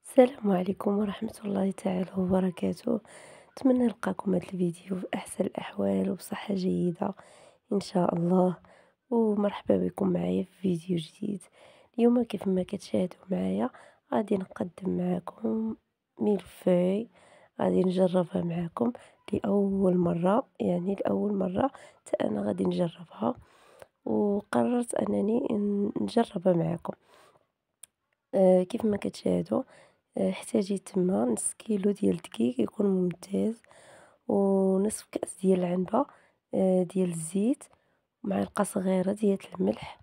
السلام عليكم ورحمة الله تعالى وبركاته. أتمنى نلقاكم هذا الفيديو في أحسن الأحوال وبصحة جيدة إن شاء الله. ومرحبا بكم معايا في فيديو جديد. اليوم كيف ما كتشاهدوا معايا غادي نقدم معكم ميلفي، غادي نجربها معكم لأول مرة، يعني لأول مرة حتى أنا غادي نجربها، وقررت أنني نجربها معكم. كيف ما كتشاهدوا احتاجيت تما نص كيلو ديال الدقيق يكون ممتاز، ونصف كأس ديال العنبة ديال الزيت، ومعلقة صغيرة ديال الملح،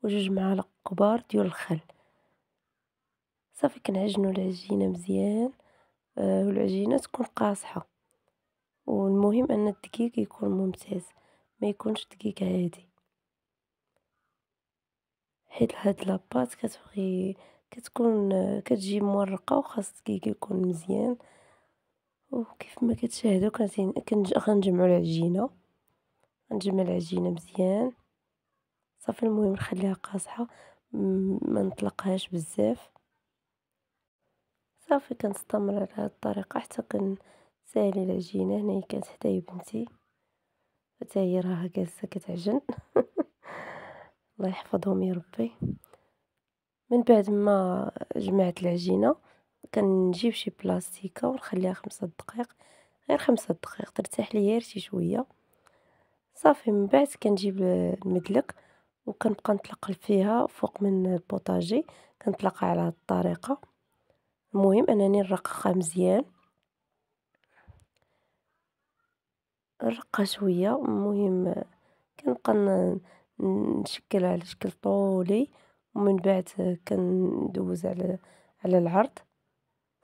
وجوج معالق كبار ديال الخل. صافي كنعجنو العجينة مزيان، والعجينة تكون قاصحة، والمهم أن الدقيق يكون ممتاز، ما يكونش دقيق عادي، حيت هاد لاباط كتبغي كتكون كتجي مورقة وخاص الدقيق يكون مزيان. وكيف ما كتشاهدوا غنجمعوا العجينة، غنجمع العجينة مزيان. صافي المهم نخليها قاصحة، ما نطلقهاش بزاف. صافي كنستمر على هاد الطريقة حتى كنسالي العجينة. هنايا كانت حدايا بنتي حتى هي راها جالسة كتعجن الله يحفظهم يا ربي. من بعد ما جمعت العجينة كنجيب شي بلاستيكة ونخليها 5 دقائق، غير 5 دقائق ترتاح ليا غير شي شوية. صافي من بعد كنجيب المدلك وكنبقى نطلق فيها فوق من البوطاجي، كنطلقها على هاد الطريقة. المهم أنني نرققها مزيان، نرقها شوية. المهم كنبقى نشكلها على شكل طولي، ومن بعد كندوز على العرض،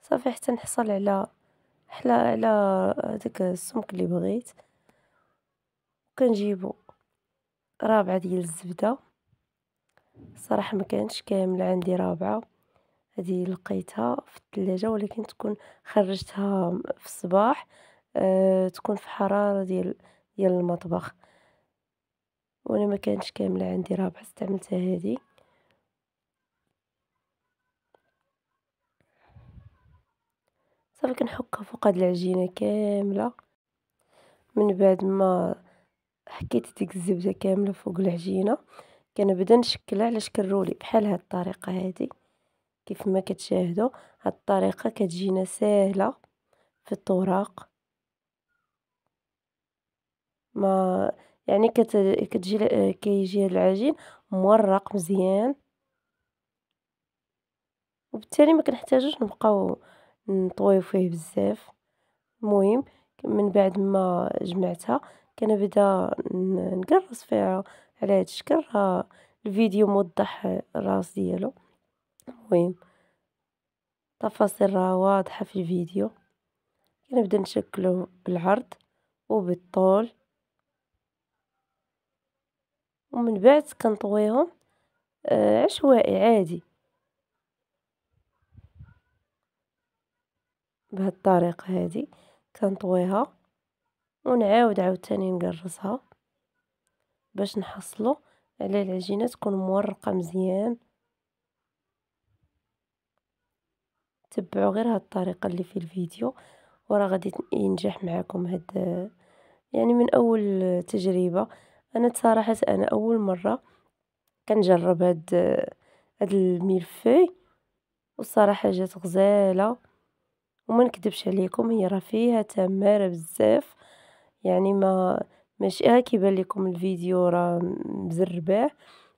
صافي حتى نحصل على هداك السمك اللي بغيت. كنجيبو رابعة ديال الزبدة، الصراحة ما كانتش كاملة عندي رابعة، هذه لقيتها في الثلاجة ولكن تكون خرجتها في الصباح، تكون في حرارة ديال المطبخ، وأنا ما كانتش كاملة عندي رابعة استعملتها هذه. صافي كنحكها فوق هاد العجينة كاملة. من بعد ما حكيت ديك الزبدة كاملة فوق العجينة كنبدا نشكلها على شكل رولي بحال هاد الطريقة هادي. كيف ما كتشاهدوا هاد الطريقة كتجينا ساهلة في الطراق، ما يعني كتجي كيجي هاد العجين مورق مزيان، وبالتالي ما كنحتاجوش نبقاو نطويو فيه بزاف. المهم من بعد ما جمعتها كنبدا نقرص فيها على هاد الشكل. راه الفيديو موضح الراس ديالو، المهم التفاصيل راه واضحة في الفيديو. كنبدا نشكلو بالعرض وبالطول، ومن بعد كنطويهم عشوائي عادي بهاد الطريقة هادي. كنطويها ونعاود عاوتاني نقرصها باش نحصلو على العجينة تكون مورقة مزيان. تبعوا غير هاد الطريقة اللي في الفيديو وراه غادي ينجح معاكم هاد، يعني من أول تجربة. أنا صراحة أنا أول مرة كنجرب هاد الملفي، والصراحة جات غزالة وما نكدبش عليكم هي راه فيها تمارة بزاف. يعني ماشي كيبان لكم الفيديو راه مزرباه،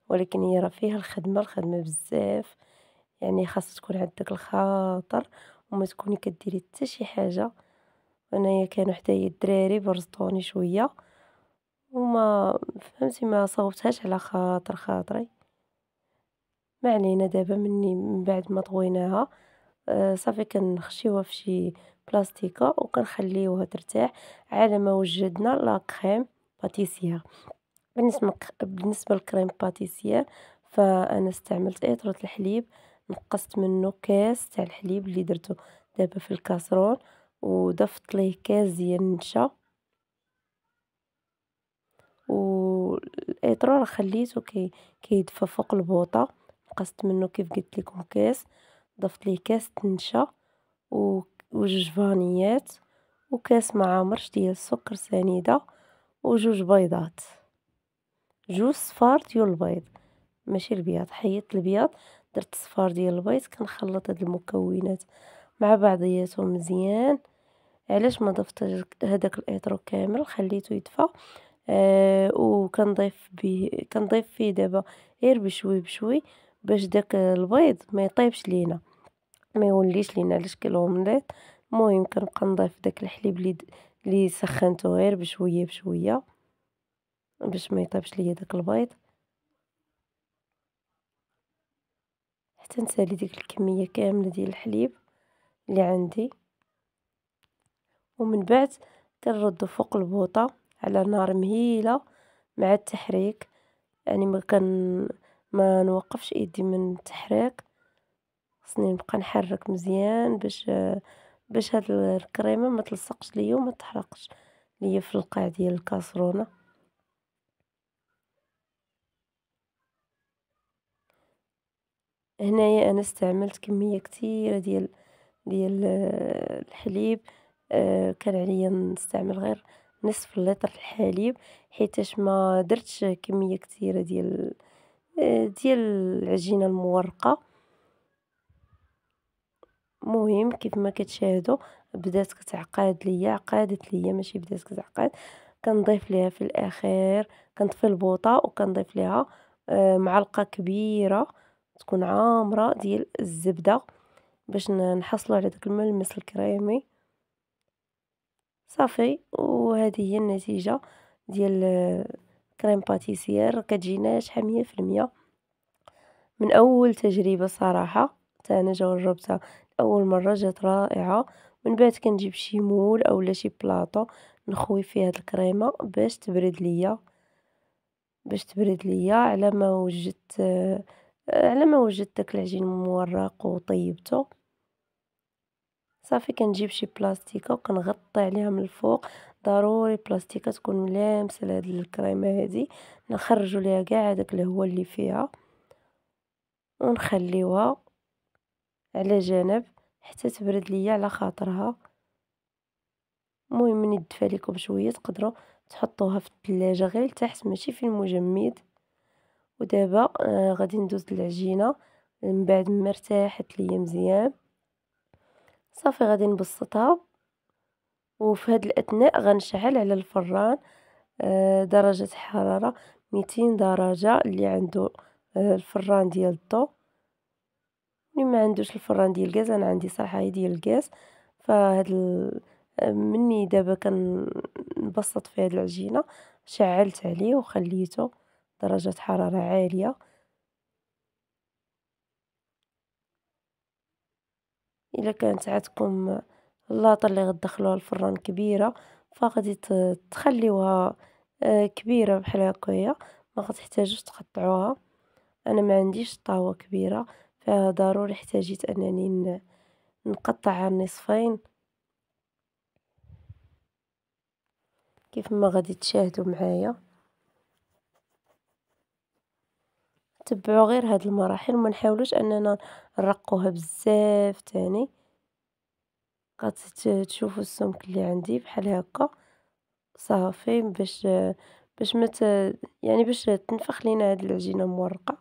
ولكن هي راه فيها الخدمة بزاف. يعني خاص تكون عندك الخاطر وما تكوني كديري حتى شي حاجة. أنايا كانوا حدايا الدراري برزطوني شوية وما فهمتي ما صوبتهاش على خاطري. ما علينا دابا من بعد ما طويناها صافي كنخشيوها في شي بلاستيكة وكنخليوها ترتاح على ما وجدنا لا كريم باتيسير. بالنسبة للكريم باتيسير فأنا استعملت إيطرة الحليب، نقصت منه كاس تاع الحليب اللي درتو دابا في الكاسرون، وضفت ليه كاس ديال النشا، والإيطرو راه خليته كيدفى فوق البوطة، نقصت منه كيف قلت لكم كاس، ضفت ليه كاس تنشا وجوج فانيات وكاس مع مرش ديال السكر سنيدة وجوج بيضات، جوج صفار ديال البيض ماشي البياض، حيدت البياض درت صفار ديال البيض. كنخلط هاد المكونات مع بعضياتهم مزيان. علاش ما ضفتش هداك الإطرو كامل، خليته يطفى. كنضيف فيه دابا غير بشوي بشوي باش داك البيض ما يطيبش لينا، ما يوليش لينا على شكل اومليط. المهم كنبقى نضيف داك الحليب اللي سخنته غير بشويه بشويه باش ما يطيبش ليا داك البيض حتى نسالي ديك الكميه كامله ديال الحليب اللي عندي. ومن بعد كنردو فوق البوطه على نار مهيله مع التحريك، يعني ما نوقفش ايدي من التحريك، خصني نبقى نحرك مزيان باش هاد الكريمه ما تلصقش ليا وما تحرقش ليا في القاع ديال الكاسرونه. هنايا انا استعملت كميه كتيره ديال الحليب. كان عليا نستعمل غير نصف لتر الحليب حيتاش ما درتش كميه كتيره ديال العجينه المورقه. المهم كيف ما كتشاهدوا بدات كتعقاد ليا، عقادت ليا ماشي بدات كتعقاد. كنضيف ليها في الاخير، كنطفي البوطه وكنضيف ليها معلقه كبيره تكون عامره ديال الزبده باش نحصلوا على داك الملمس الكريمي. صافي وهذه هي النتيجه ديال كريم باتيسير، كتجي ناجحه 100%. من أول تجربة صراحة حتى أنا جربتها أول مرة جات رائعة. من بعد كنجيب شي مول أولا شي بلاطو نخوي فيه هاد الكريمة باش تبرد ليا على ما وجدت داك العجين مورق وطيبته. صافي كنجيب شي بلاستيكة وكنغطي عليها من الفوق، ضروري بلاستيكة تكون ملامسة لهاد الكريمة هادي، نخرجو ليها كاع داك الهوا اللي فيها ونخليوها على جنب حتى تبرد ليا على خاطرها. المهم من يدفى ليكم شويه تقدروا تحطوها في الثلاجه غير لتحت ماشي في المجمد. ودابا غادي ندوز للعجينه من بعد ما ارتاحت ليا مزيان. صافي غادي نبسطها، وفي هاد الاثناء غنشعل على الفران درجه حراره 200 درجه اللي عنده الفران ديال الضو. اللي ما عندوش الفران ديال الغاز، انا عندي صراحه هي ديال الغاز. مني دابا كنبسط في هاد العجينه شعلت عليه وخليته درجه حراره عاليه. الا كانت عندكم اللاطه اللي غتدخلوها الفران كبيره فغادي تخليوها كبيره بحال هكايا، ما غتحتاجوش تقطعوها. انا ما عنديش طاوه كبيره فضروري احتاجيت انني نقطعها نصفين كيف ما غادي تشاهدوا معايا. تبعوا غير هاد المراحل وما نحاولوش اننا نرقوها بزاف تاني. تشوفوا السمك اللي عندي بحال هكا. صافي باش يعني باش تنفخ لينا هاد العجينه مورقه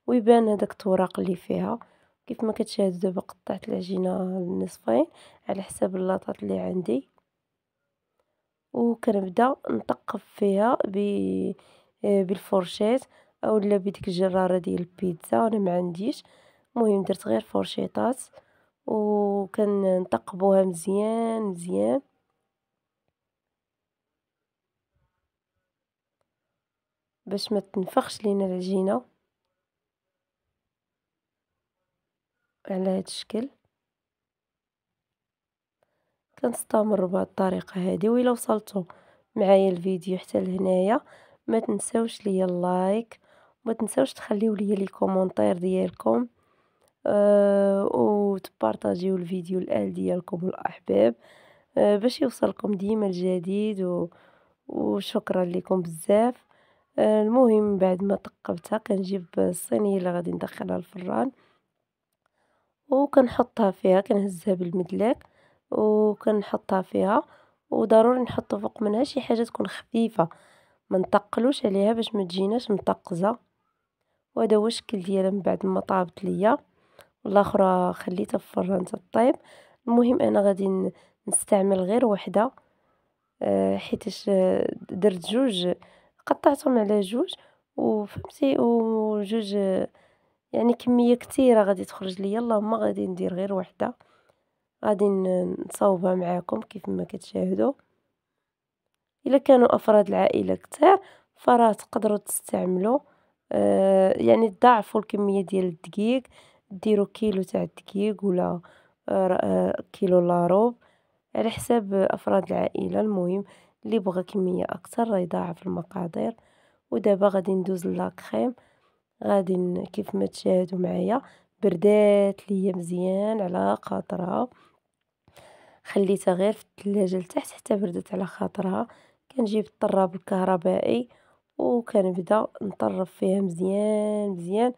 ويبان هذاك التوراق اللي فيها. كيف ما كتشاهدوا دابا قطعت العجينه نصفين على حساب اللاطات اللي عندي، وكنبدا نثقب فيها بالفورشيط اولا بديك الجراره ديال البيتزا. انا ما عنديش، المهم درت غير فورشيطات وكنثقبوها مزيان مزيان باش ما تنفخش لينا العجينه على هذا الشكل. كنستمر بهذه الطريقه هذه. وإلا وصلتوا معايا الفيديو حتى لهنايا ما تنساوش ليا اللايك، وما تنساوش تخليو لي كومونتير ديالكم وتبارطاجيو الفيديو للأهل ديالكم والأحباب باش يوصلكم ديما الجديد وشكرا لكم بزاف. المهم بعد ما ثقبتها كنجيب الصينيه اللي غادي ندخلها الفران وكنحطها فيها، كنهزها بالمدلاك وكنحطها فيها، وضروري نحطو فوق منها شي حاجة تكون خفيفة، ما نتقلوش عليها باش ما تجيناش مطقزة. وهذا هو الشكل ديالها من بعد ما طابت ليا. والأخرى خليتها في الفران تطيب. المهم أنا غادي نستعمل غير وحدة، حيتاش درت جوج، قطعتهم على جوج وفهمتي، وجوج يعني كمية كتيرة غادي تخرج ليا، اللهم غادي ندير غير وحدة، غادي نصاوبها معاكم كيف ما كتشاهدوا. إلا كانوا أفراد العائلة كتار فراه تقدروا تستعملوا يعني تضاعفوا الكمية ديال الدقيق، ديروا كيلو تاع الدقيق ولا كيلو لاروب على حساب أفراد العائلة. المهم اللي بغى كمية أكتر راه يضاعف المقادير. ودابا غادي ندوز لاكخيم، غادي كيف ما تشاهدوا معايا بردات ليا مزيان على خاطرها، خليتها غير في الثلاجة لتحت حتى بردت على خاطرها. كنجيب الطراب الكهربائي وكنبدا نطرب فيها مزيان مزيان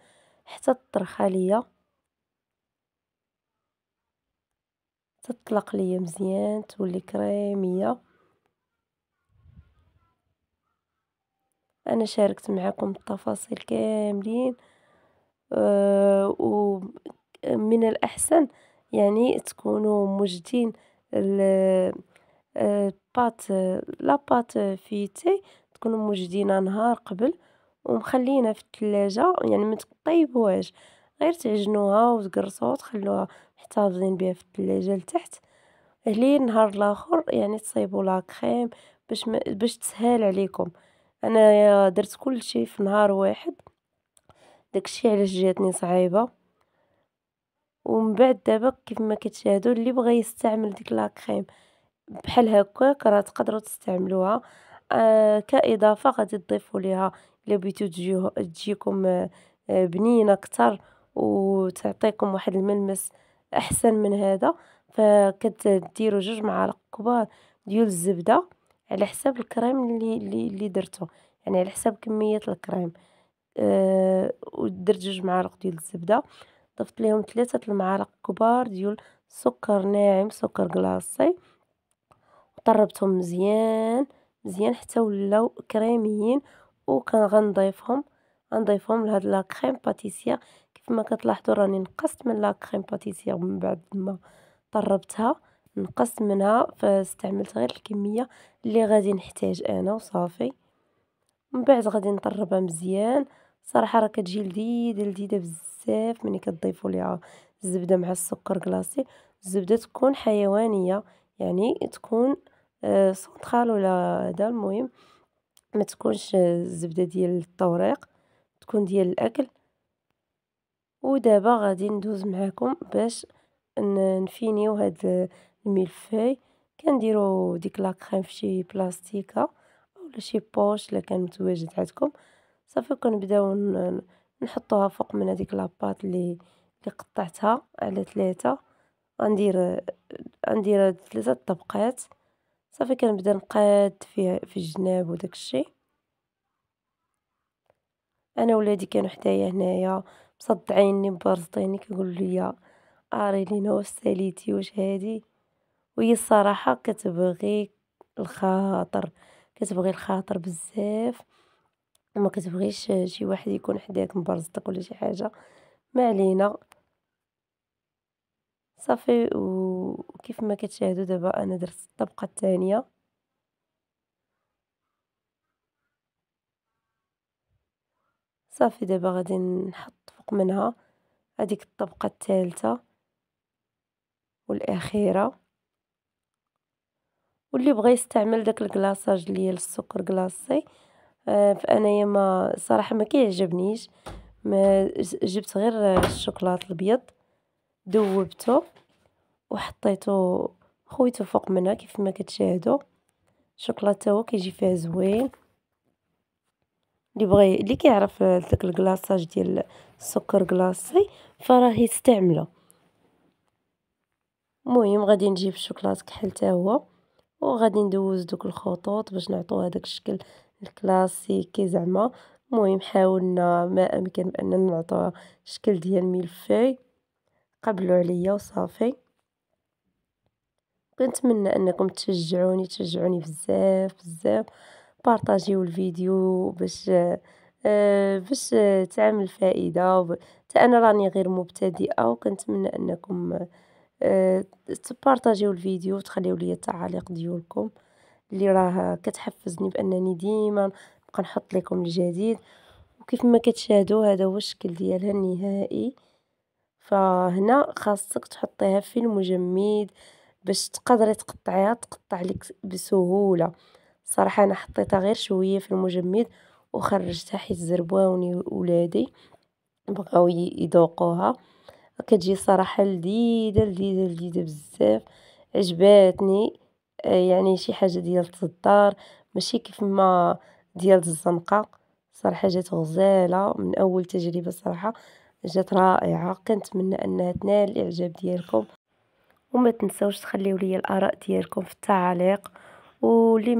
حتى تطرخها ليا، تطلق ليا مزيان تولي كريمية. انا شاركت معكم التفاصيل كاملين. ومن الأحسن يعني تكونوا موجدين بات لا بات فيتي، تكونوا موجدينها نهار قبل ومخلينها في الثلاجة، يعني ما تطيبوهاش، غير تعجنوها وتقرصوها وتخلوها محتفظين بها في الثلاجة لتحت لين النهار الاخر، يعني تصايبوا لا كريم باش تسهل عليكم. انا درت كل شيء في نهار واحد، داكشي علاش جاتني صعيبة. ومن بعد دابا كيف ما كتشاهدوا اللي بغى يستعمل ديك لا كريم بحال هكاك راه تقدروا تستعملوها. كإضافة غادي تضيفوا ليها إلا بغيتو تجيكم بنينة أكتر وتعطيكم واحد الملمس أحسن من هذا، فكديروا 2 معالق كبار ديال الزبدة على حساب الكريم اللي درتو، يعني على حساب كمية الكريم. ودرت 2 معالق ديال الزبدة، ضفت ليهم 3 المعالق كبار ديال سكر ناعم، سكر كلاصي، وطربتهم مزيان مزيان حتى ولاو كريميين. غنضيفهم لهاد لا كريم باتيسير. كيف ما كتلاحظوا راني نقصت من لا كريم باتيسير من بعد ما طربتها، نقصت منها فاستعملت غير الكمية اللي غادي نحتاج انا وصافي. من بعد غادي نطربها مزيان. صراحة راه كتجي لذيذة لذيذة بزاف ملي كتضيفوا ليها الزبدة مع السكر كلاصي. الزبدة تكون حيوانية، يعني تكون سونطرال ولا هذا، المهم ما تكونش الزبدة ديال التوريق، تكون ديال الأكل. ودابا غادي ندوز معاكم باش نفينيو هاد الملفاي. كنديرو ديك لا كريم في شي بلاستيكة اولا شي بوش الا كان متواجد عندكم، صافي كنبداو نحطوها فوق من هذيك لاباط اللي قطعتها على 3. غندير 3 طبقات، صافي كنبدا نقاد فيها في الجناب وداك الشيء. انا ولادي كانوا حدايا هنايا مصدعيني مبرزطيني كيقولوا لي اري لينا واش ساليتي واش هادي. وهي الصراحه كتبغي الخاطر، كتبغي الخاطر بزاف، وما كتبغيش شي واحد يكون حداك مبرزطك ولا شي حاجه. ما علينا صافي. وكيف ما كتشاهدوا دابا انا درت الطبقه الثانيه، صافي دابا غادي نحط فوق منها هذيك الطبقه الثالثه والاخيره. واللي بغى يستعمل داك الكلاصاج ديال السكر كلاصي، فانايا ما صراحه ما كيعجبنيش، ما جبت غير الشوكولاط الابيض ذوبته وحطيته خويته فوق منها كيف ما كتشاهدوا. الشوكولاته هو كيجي فيها زوين، اللي كيعرف داك الكلاصاج ديال السكر كلاصي فراه يستعمله. المهم غادي نجيب الشوكولاط كحل حتى هو، وغادي ندوز دوك الخطوط باش نعطوه هذاك الشكل الكلاسيكي زعما. المهم حاولنا ما امكن باننا نعطوه شكل ديال ميلفاي. قبلوا عليا وصافي. كنتمنى انكم تشجعوني بزاف بزاف، بارطاجيو الفيديو باش تعمل فائدة حتى انا راني غير مبتدئة، وكنتمنى انكم تبارطاجيو الفيديو وتخليو لي التعاليق ديالكم اللي راه كتحفزني بانني ديما نبقى نحط لكم الجديد. وكيف ما كتشاهدوا هذا هو الشكل ديالها النهائي. فهنا خاصك تحطيها في المجمد باش تقدري تقطعيها تقطع لك بسهولة. صراحة انا حطيتها غير شوية في المجمد وخرجتها حيت زربوني ولادي بغاو يذوقوها. كتجي صراحة لذيذة لذيذة لذيذة بزاف، عجباتني. يعني شي حاجة ديال الدار ماشي كيف ما ديال الزنقة. صراحة جات غزالة من اول تجربة، صراحة جات رائعة. كنتمنى انها تنال الاعجاب ديالكم، وما تنسوش تخليو لي الاراء ديالكم في التعاليق، واللي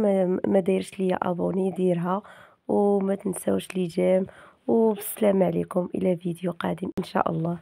ما دايرش ليا ابوني ديرها، وما تنسوش لي جيم. وبالسلامة عليكم الى فيديو قادم ان شاء الله.